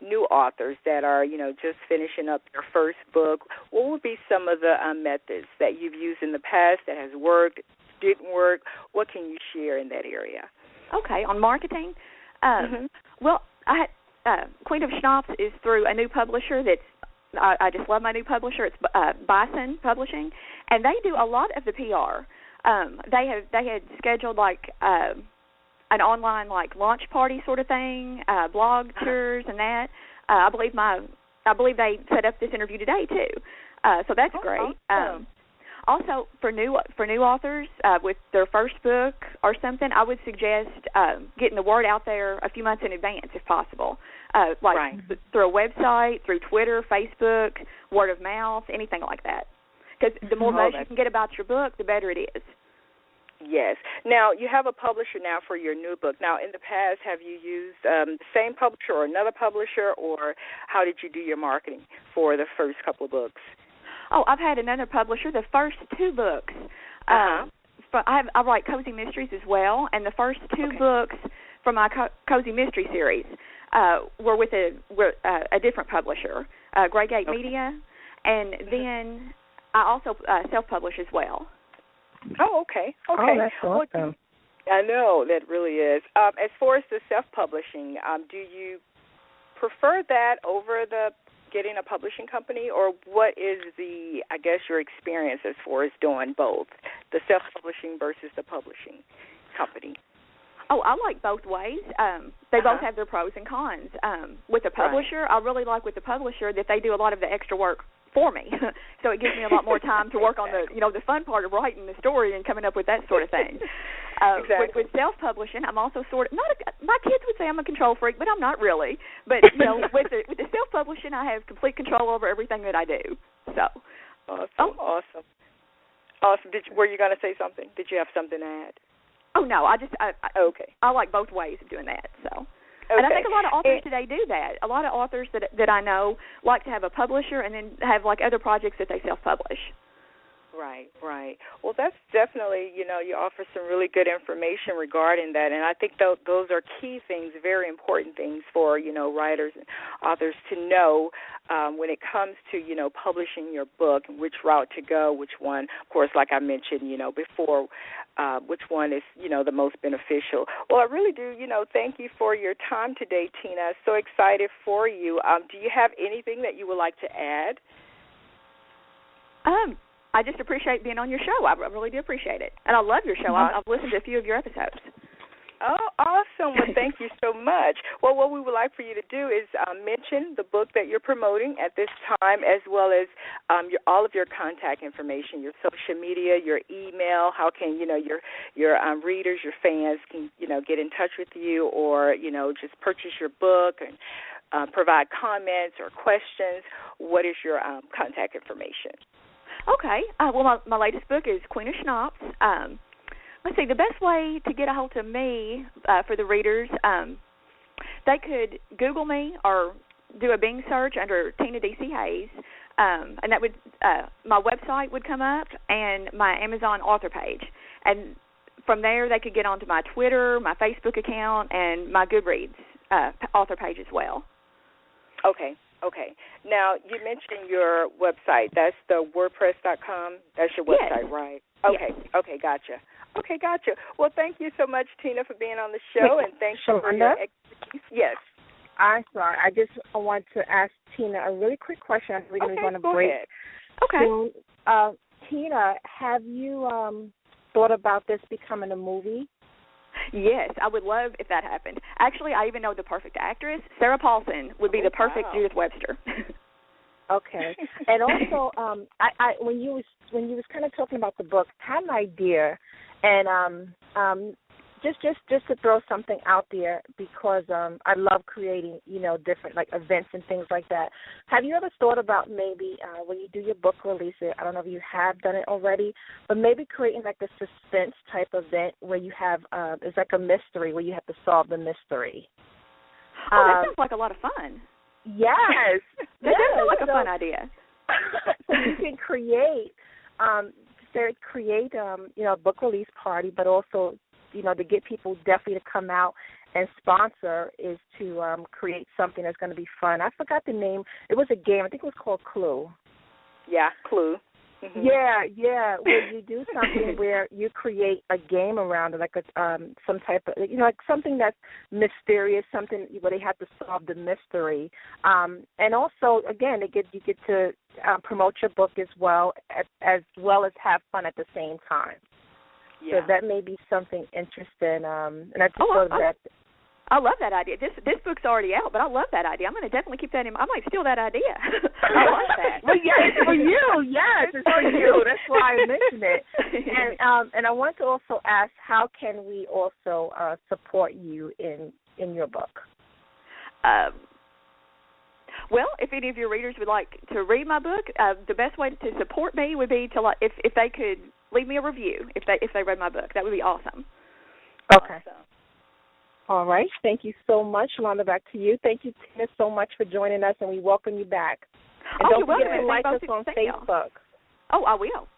new authors that are, you know, just finishing up their first book? What would be some of the methods that you've used in the past that has worked, didn't work? What can you share in that area? Okay, on marketing? Well, Queen of Schnapps is through a new publisher that's, I just love my new publisher. It's Bison Publishing, and they do a lot of the PR. They had scheduled like an online like launch party sort of thing, blog tours and that. I believe they set up this interview today too. So that's great. Awesome. Also, for new authors with their first book or something, I would suggest getting the word out there a few months in advance if possible, through a website, through Twitter, Facebook, word of mouth, anything like that. Because the more buzz you can get about your book, the better it is. Yes. Now, you have a publisher now for your new book. Now, in the past, have you used the same publisher or another publisher, or how did you do your marketing for the first couple of books? Oh, I've had another publisher. The first 2 books, I write cozy mysteries as well, and the first 2 books from my cozy mystery series were with a different publisher, Grey Gate Media, and then I also self-publish as well. Oh, okay. Oh, that's awesome. I know, that really is. As far as the self-publishing, do you prefer that over the getting a publishing company, or what is your experience as far as doing both, the self-publishing versus the publishing company? Oh, I like both ways. They both have their pros and cons. With the publisher, I really like with the publisher that they do a lot of the extra work for me, so it gives me a lot more time to work on the fun part of writing the story and coming up with that sort of thing. With self-publishing, I'm also sort of my kids would say I'm a control freak, but I'm not really. But with the self-publishing, I have complete control over everything that I do. So awesome. Were you going to say something? Did you have something to add? Oh no, okay. I like both ways of doing that. So. Okay. And I think a lot of authors today do that. A lot of authors that I know like to have a publisher and then have like other projects that they self-publish. Right. Well, that's definitely, you offer some really good information regarding that, and I think those are key things, very important things for, writers and authors to know when it comes to, publishing your book and which route to go, which one, of course, like I mentioned, before, which one is, the most beneficial. Well, I really do, thank you for your time today, Tina. So excited for you. Do you have anything that you would like to add? I just appreciate being on your show. I really do appreciate it. And I love your show. I've listened to a few of your episodes. Oh, awesome. Well, thank you so much. Well, what we would like for you to do is mention the book that you're promoting at this time, as well as all of your contact information, your social media, your email. How can, your readers, your fans can, get in touch with you, or, just purchase your book and provide comments or questions. What is your contact information? Okay. Well, my latest book is Queen of Schnapps. Let's see, the best way to get a hold of me for the readers, they could Google me or do a Bing search under Tina D.C. Hayes, and that would my website would come up and my Amazon author page. And from there, they could get onto my Twitter, my Facebook account, and my Goodreads author page as well. Okay. Now, you mentioned your website. That's the WordPress.com. That's your website, right? Okay. Yes. Okay, gotcha. Well, thank you so much, Tina, for being on the show, and thanks for your expertise. Yes. I'm sorry. I just want to ask Tina a really quick question. We're going to go on a break. Ahead. Okay. So, Tina, have you thought about this becoming a movie? Yes, I would love if that happened. Actually, I even know the perfect actress. Sarah Paulson would be the perfect Judith Webster. Okay. And also, when you was kind of talking about the book, I had an idea, and just to throw something out there, because I love creating, different like events and things like that. Have you ever thought about maybe when you do your book release, I don't know if you have done it already, but maybe creating like a suspense type event where you have it's like a mystery where you have to solve the mystery. Oh, that sounds like a lot of fun. Yes, that sounds like a fun idea. So you can create a book release party, but also, to get people definitely to come out and sponsor is to create something that's going to be fun. I forgot the name. It was a game. I think it was called Clue. Yeah, Clue. Mm-hmm. Yeah. Where you do something where you create a game around it, like some type of, like something that's mysterious, something where they have to solve the mystery. And also, again, you get to promote your book as well as have fun at the same time. Yeah. So that may be something interesting. And I just thought of that. I love that idea. This book's already out, but I love that idea. I'm going to definitely keep that in. I might steal that idea. I like that. Well, yeah, it's for you. Yes, it's for you. That's why I mentioned it. And I want to also ask, how can we also support you in your book? Well, if any of your readers would like to read my book, the best way to support me would be to if they could leave me a review if they read my book. That would be awesome. Okay. All right. Thank you so much. Rhonda, back to you. Thank you, Tina, so much for joining us, and we welcome you back. And don't forget to like us on Facebook. Oh, I will.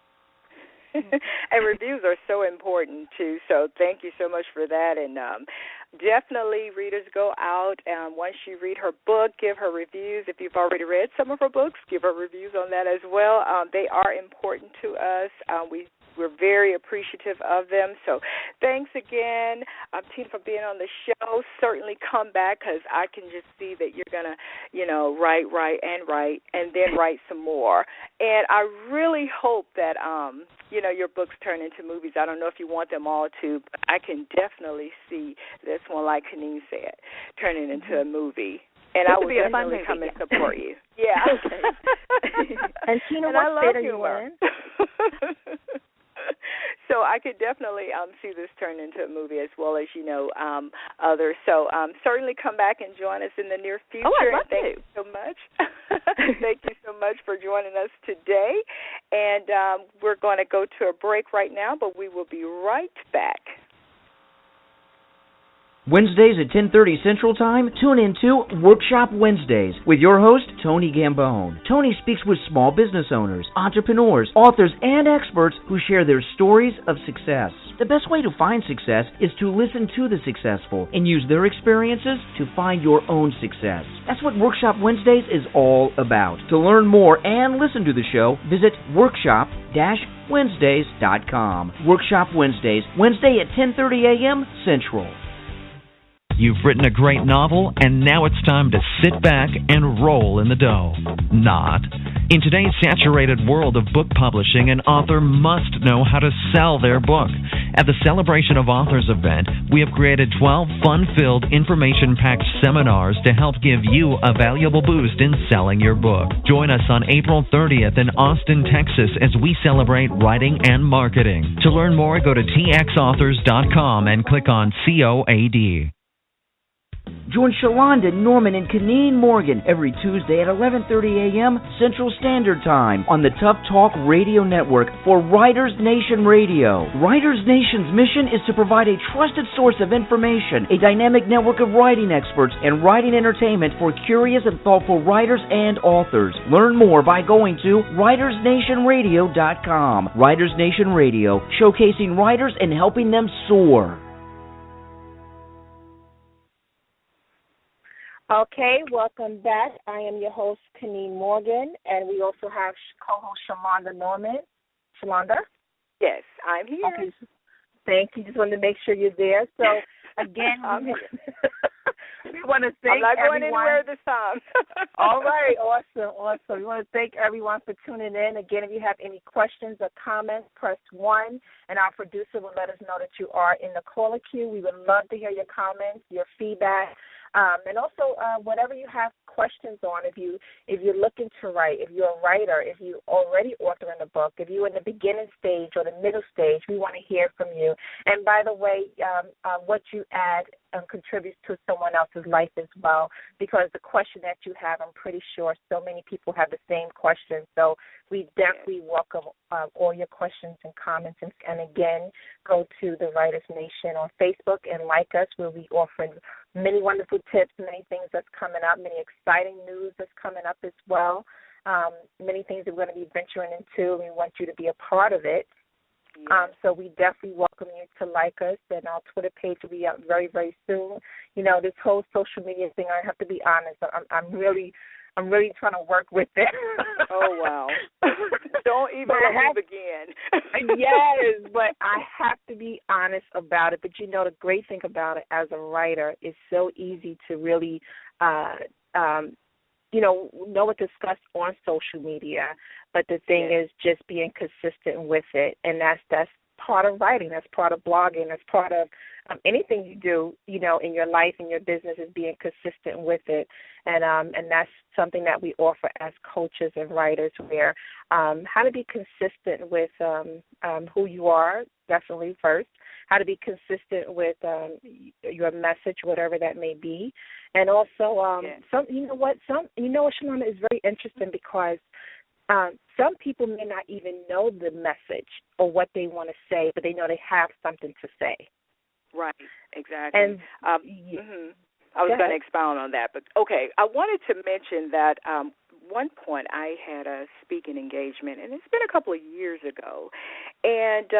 And reviews are so important, too, so thank you so much for that. And definitely, readers, go out, and once you read her book, give her reviews. If you've already read some of her books, give her reviews on that as well. They are important to us. We're very appreciative of them. So thanks again, Tina, for being on the show. Certainly come back, because I can just see that you're going to, write, and then write some more. And I really hope that, your books turn into movies. I don't know if you want them all to, but I can definitely see this one, like Kaneen said, turning into a movie. And I will definitely come and support you. Yeah. Okay. And Tina, what state are you in? So I could definitely see this turn into a movie, as well as, others. So certainly come back and join us in the near future. Oh, I'd love to. Thank you so much. Thank you so much for joining us today. And we're going to go to a break right now, but we will be right back. Wednesdays at 10:30 Central Time, tune in to Workshop Wednesdays with your host, Tony Gambone. Tony speaks with small business owners, entrepreneurs, authors, and experts who share their stories of success. The best way to find success is to listen to the successful and use their experiences to find your own success. That's what Workshop Wednesdays is all about. To learn more and listen to the show, visit workshop-wednesdays.com. Workshop Wednesdays, Wednesday at 10:30 a.m. Central. You've written a great novel, and now it's time to sit back and roll in the dough. Not. In today's saturated world of book publishing, an author must know how to sell their book. At the Celebration of Authors event, we have created 12 fun-filled, information-packed seminars to help give you a valuable boost in selling your book. Join us on April 30th in Austin, Texas, as we celebrate writing and marketing. To learn more, go to txauthors.com and click on COAD. Join Shalonda, Norman, and Kaneen Morgan every Tuesday at 11:30 a.m. Central Standard Time on the Tough Talk Radio Network for Writers Nation Radio. Writers Nation's mission is to provide a trusted source of information, a dynamic network of writing experts, and writing entertainment for curious and thoughtful writers and authors. Learn more by going to WritersNationRadio.com. Writers Nation Radio, showcasing writers and helping them soar. Okay, welcome back. I am your host, Kaneen Morgan, and we also have co-host Shalonda Norman. Shalonda? Yes, I'm here. Okay, thank you. Just wanted to make sure you're there. So, again, we want to thank everyone. I'm not going anywhere this time. All right, awesome. We want to thank everyone for tuning in. Again, if you have any questions or comments, press 1, and our producer will let us know that you are in the caller queue. We would love to hear your comments, your feedback. And also, whatever you have questions on, if you're looking to write, if you're a writer, if you already authoring a book, if you're in the beginning stage or the middle stage, we want to hear from you. And by the way, what you add contributes to someone else's life as well, because the question that you have, I'm pretty sure so many people have the same question. So we definitely welcome all your questions and comments. And again, go to the Writers Nation on Facebook and like us, where we offer many wonderful tips, many things that's coming up, many exciting news that's coming up as well, many things that we're going to be venturing into, and we want you to be a part of it. So we definitely welcome you to like us, and our Twitter page will be out very, very soon. You know, this whole social media thing, I have to be honest, I'm really trying to work with it. Oh, wow. Don't even let me begin. Yes, but I have to be honest about it. But, you know, the great thing about it as a writer, it's so easy to really, know what to discuss on social media. But the thing is just being consistent with it, and that's part of writing. That's part of blogging. That's part of anything you do, you know, in your life and your business, is being consistent with it. And that's something that we offer as coaches and writers, where how to be consistent with who you are, definitely first, how to be consistent with your message, whatever that may be. And also, Shalana, is very interesting, because some people may not even know the message or what they want to say, but they know they have something to say. Right, exactly. And I was going to expound on that, but okay. I wanted to mention that one point I had a speaking engagement, and it's been a couple of years ago, and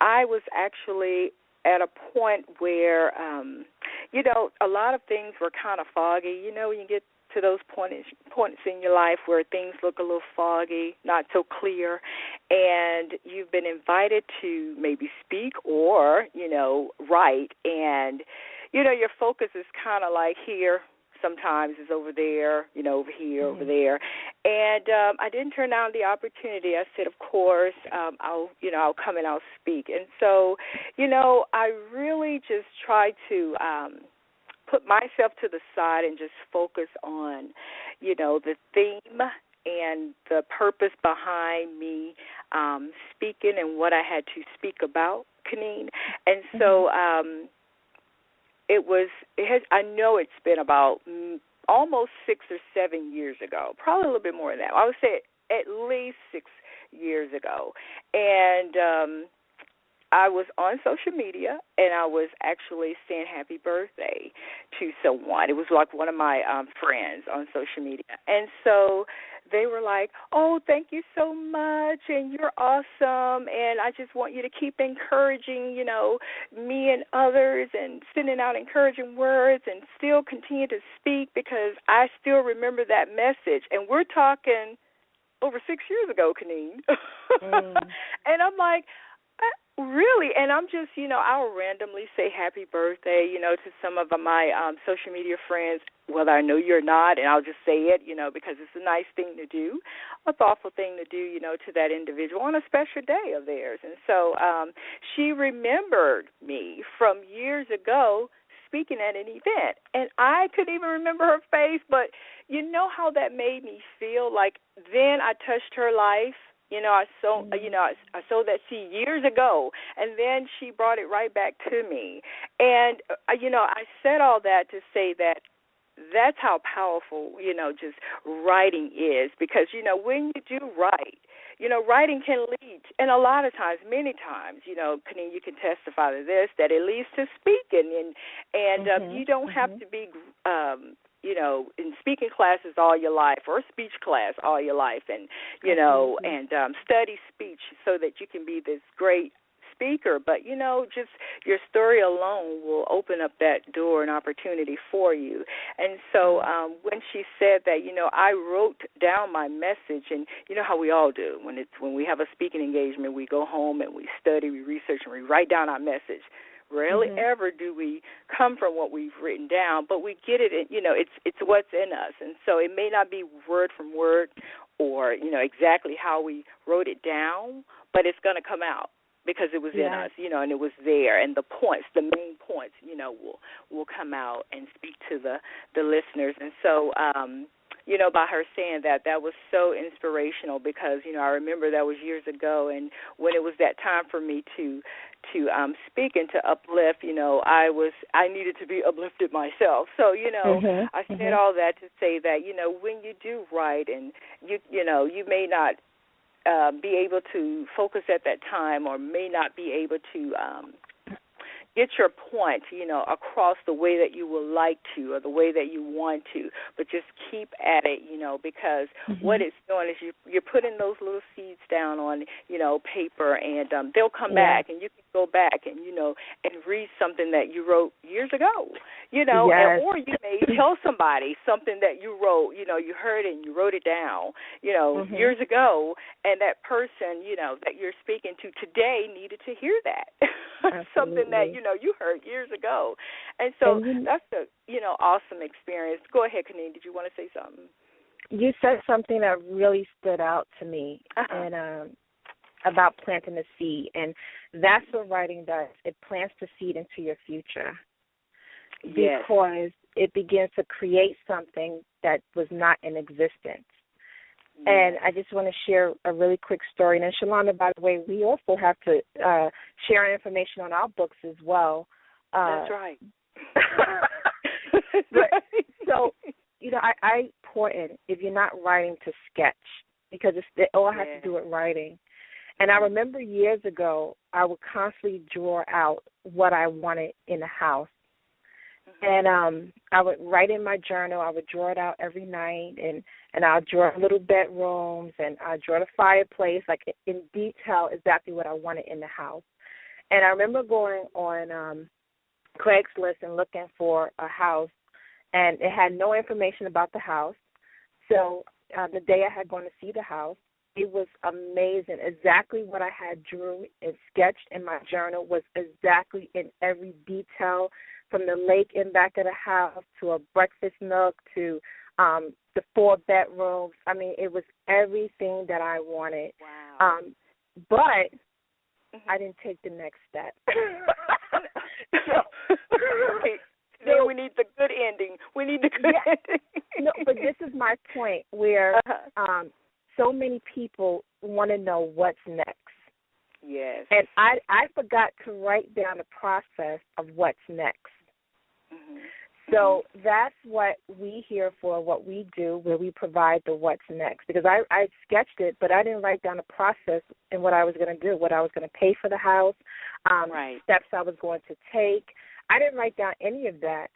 I was actually at a point where, a lot of things were kind of foggy. You know, when you get to those points in your life where things look a little foggy, not so clear, and you've been invited to maybe speak or, write, and, your focus is kind of like here, sometimes is over there, over here, over there. And I didn't turn down the opportunity. I said, of course, I'll come and I'll speak. And so, I really just try to put myself to the side and just focus on, the theme and the purpose behind me speaking and what I had to speak about, Kaneen. And so I know it's been about almost 6 or 7 years ago, probably a little bit more than that. I would say at least 6 years ago. And I was on social media, and I was actually saying happy birthday to someone. It was like one of my friends on social media. And so they were like, oh, thank you so much, and you're awesome, and I just want you to keep encouraging, me and others, and sending out encouraging words, and still continue to speak, because I still remember that message. And we're talking over 6 years ago, Kaneen. And I'm like, really? And I'm just, I'll randomly say happy birthday, to some of my social media friends, whether I know you're not, and I'll just say it, because it's a nice thing to do, a thoughtful thing to do, to that individual on a special day of theirs. And so she remembered me from years ago speaking at an event, and I couldn't even remember her face, but you know how that made me feel? Like, then I touched her life. I sowed that seed years ago, and then she brought it right back to me. And, I said all that to say that that's how powerful, just writing is, because, when you do write, writing can lead, and a lot of times, many times, Kaneen, you can testify to this, that it leads to speaking, and you don't have to be in speaking classes all your life, or speech class all your life, and, and study speech so that you can be this great speaker. But, just your story alone will open up that door and opportunity for you. And so when she said that, I wrote down my message, and you know how we all do. When we have a speaking engagement, we go home and we study, we research, and we write down our message. Rarely ever do we come from what we've written down, but we get it, it's what's in us. And so it may not be word from word or, exactly how we wrote it down, but it's going to come out. because it was in us, and it was there, and the main points, will come out and speak to the listeners. And so, by her saying that was so inspirational, because, I remember that was years ago, and when it was that time for me to speak and to uplift, I needed to be uplifted myself. So, I said all that to say that, when you do write, and you may not be able to focus at that time, or may not be able to get your point, across the way that you would like to, or the way that you want to, but just keep at it, because what it's doing is you're putting those little seeds down on, paper, and they'll come back, and you can go back and, and read something that you wrote years ago, or you may tell somebody something that you wrote, you heard it and you wrote it down, years ago, and that person, that you're speaking to today needed to hear that. Something that, you heard years ago. And so that's a, awesome experience. Go ahead, Kaneen. Did you want to say something? You said something that really stood out to me, and about planting a seed. And that's what writing does. It plants the seed into your future. Yes. Because it begins to create something that was not in existence. And I just want to share a really quick story. And Shalonda, by the way, we also have to share information on our books as well. That's right. So, I pour in, if you're not writing, to sketch, because they all have to do with writing. And I remember years ago, I would constantly draw out what I wanted in the house. And I would write in my journal. I would draw it out every night, and I'll draw little bedrooms, and I'll draw the fireplace, like in detail exactly what I wanted in the house. And I remember going on Craigslist and looking for a house, and it had no information about the house. So the day I had gone to see the house, it was amazing. Exactly what I had drew and sketched in my journal was exactly in every detail, from the lake in back of the house to a breakfast nook to the 4 bedrooms. I mean, it was everything that I wanted. Wow. But I didn't take the next step. So we need the good ending. We need the good ending. No, but this is my point, where so many people want to know what's next. Yes. And I forgot to write down the process of what's next. So that's what we here for, what we do, where we provide the what's next. Because I sketched it, but I didn't write down the process and what I was going to do, what I was going to pay for the house, steps I was going to take. I didn't write down any of that.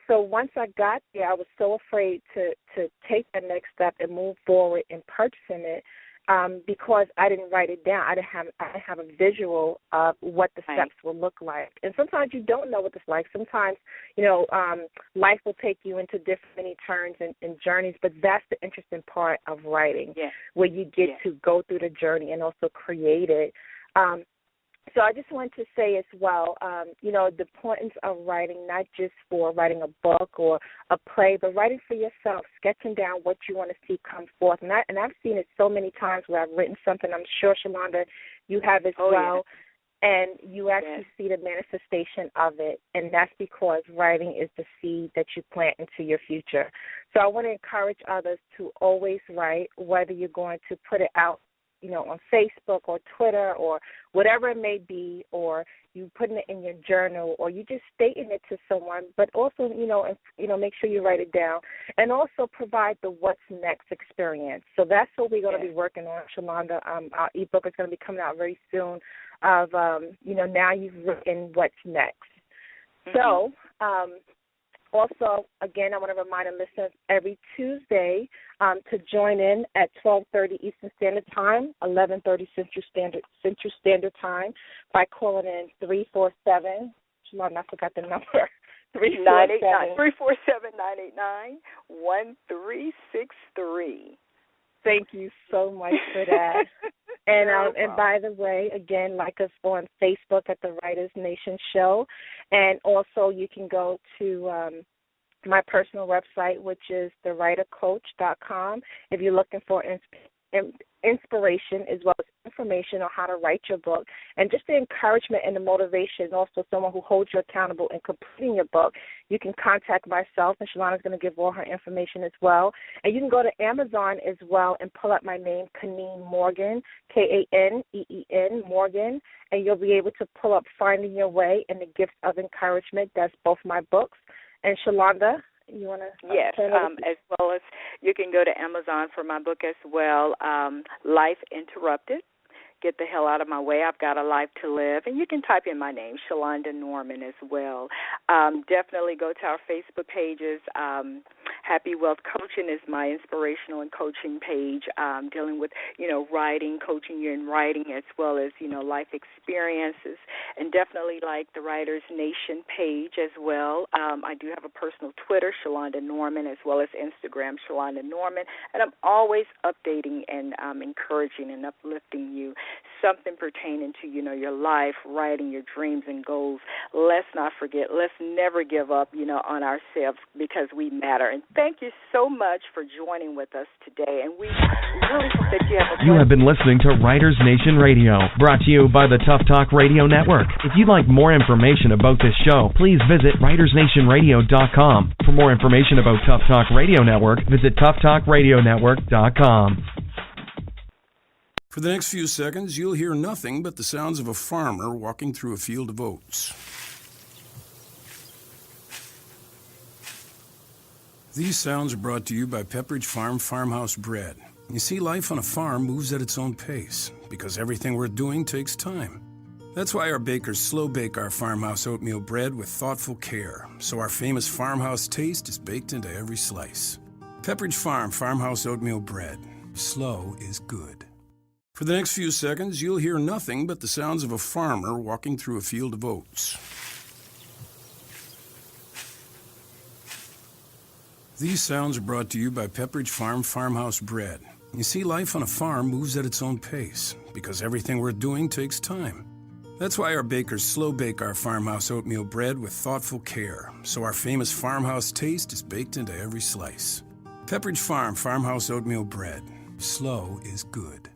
So once I got there, I was so afraid to take the next step and move forward in purchasing it, because I didn't write it down. I didn't have a visual of what the steps will look like. And sometimes you don't know what it's like. Sometimes, life will take you into different turns and journeys, but that's the interesting part of writing, where you get to go through the journey and also create it. So I just wanted to say as well, the importance of writing, not just for writing a book or a play, but writing for yourself, sketching down what you want to see come forth. And I've seen it so many times where I've written something. I'm sure, Shalonda, you have as well. Yeah. And you actually see the manifestation of it, and that's because writing is the seed that you plant into your future. So I want to encourage others to always write, whether you're going to put it out on Facebook or Twitter or whatever it may be, or you putting it in your journal, or you just stating it to someone, but also, make sure you write it down, and also provide the what's next experience. So that's what we're going to be working on, Shalonda. Our ebook is going to be coming out very soon of, now you've written what's next. So, also, again, I want to remind our listeners every Tuesday to join in at 12:30 Eastern Standard Time, 11:30 Central Standard Time by calling in 347. Shalon, I forgot the number. 347-989-1363. Thank you so much for that. And by the way, again, like us on Facebook at the Writers Nation Show. And also you can go to my personal website, which is thewritercoach.com. If you're looking for inspiration as well as information on how to write your book, and just the encouragement and the motivation, also someone who holds you accountable in completing your book, you can contact myself, and Shalana's going to give all her information as well. And you can go to Amazon as well and pull up my name, Kaneen Morgan, Kaneen Morgan, and you'll be able to pull up Finding Your Way and the Gifts of Encouragement. That's both my books. And Shalonda, you want to? Yes, as well as you can go to Amazon for my book as well, Life Interrupted. Get the hell out of my way. I've got a life to live. And you can type in my name, Shalonda Norman, as well. Definitely go to our Facebook pages. Happy Wealth Coaching is my inspirational and coaching page, dealing with, writing, coaching you in writing, as well as, life experiences. And definitely like the Writers Nation page as well. I do have a personal Twitter, Shalonda Norman, as well as Instagram, Shalonda Norman. And I'm always updating and encouraging and uplifting you. Something pertaining to, your life, writing your dreams and goals. Let's not forget, let's never give up, on ourselves, because we matter. And thank you so much for joining with us today. And we really hope that you have a You have been listening to Writers Nation Radio, brought to you by the Tough Talk Radio Network. If you'd like more information about this show, please visit WritersNationRadio.com. For more information about Tough Talk Radio Network, visit ToughTalkRadioNetwork.com. For the next few seconds, you'll hear nothing but the sounds of a farmer walking through a field of oats. These sounds are brought to you by Pepperidge Farm Farmhouse Bread. You see, life on a farm moves at its own pace, because everything we're doing takes time. That's why our bakers slow bake our farmhouse oatmeal bread with thoughtful care, so our famous farmhouse taste is baked into every slice. Pepperidge Farm Farmhouse Oatmeal Bread. Slow is good. For the next few seconds, you'll hear nothing but the sounds of a farmer walking through a field of oats. These sounds are brought to you by Pepperidge Farm Farmhouse Bread. You see, life on a farm moves at its own pace, because everything we're doing takes time. That's why our bakers slow bake our farmhouse oatmeal bread with thoughtful care, so our famous farmhouse taste is baked into every slice. Pepperidge Farm Farmhouse Oatmeal Bread. Slow is good.